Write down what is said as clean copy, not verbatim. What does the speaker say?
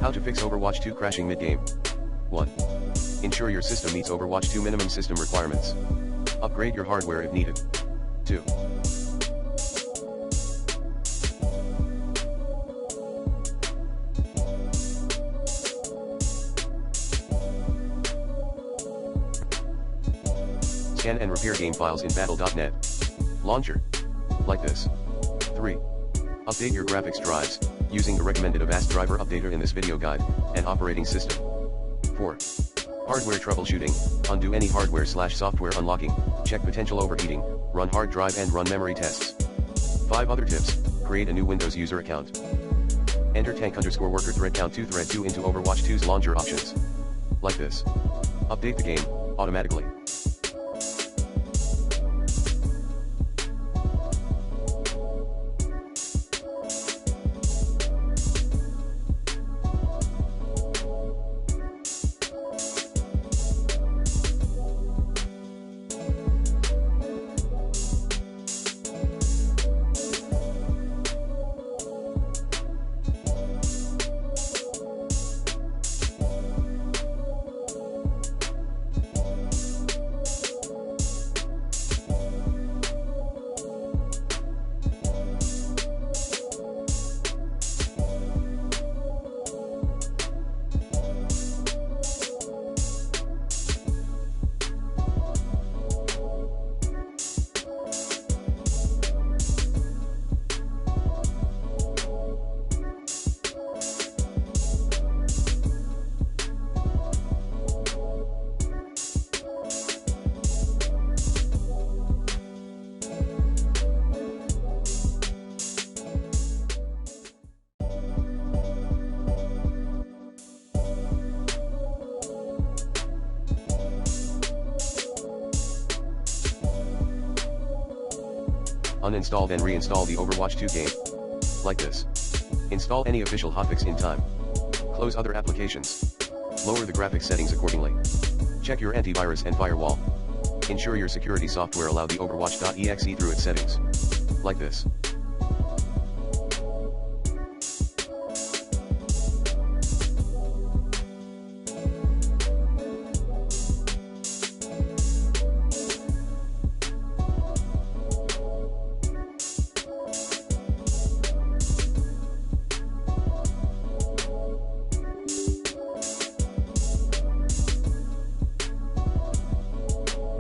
How to fix Overwatch 2 crashing mid-game. 1. Ensure your system meets Overwatch 2 minimum system requirements. Upgrade your hardware if needed. 2. Scan and repair game files in battle.net. Launcher. Like this. 3. Update your graphics drives, using the recommended Avast driver updater in this video guide, and operating system. 4. Hardware troubleshooting, undo any hardware/software unlocking, check potential overheating, run hard drive and run memory tests. 5 other tips, create a new Windows user account. Enter tank_worker thread count to thread 2 into Overwatch 2's launcher options. Like this. Update the game, automatically. Uninstall then reinstall the Overwatch 2 game. Like this. Install any official hotfix in time. Close other applications. Lower the graphics settings accordingly. Check your antivirus and firewall. Ensure your security software allow the Overwatch.exe through its settings. Like this.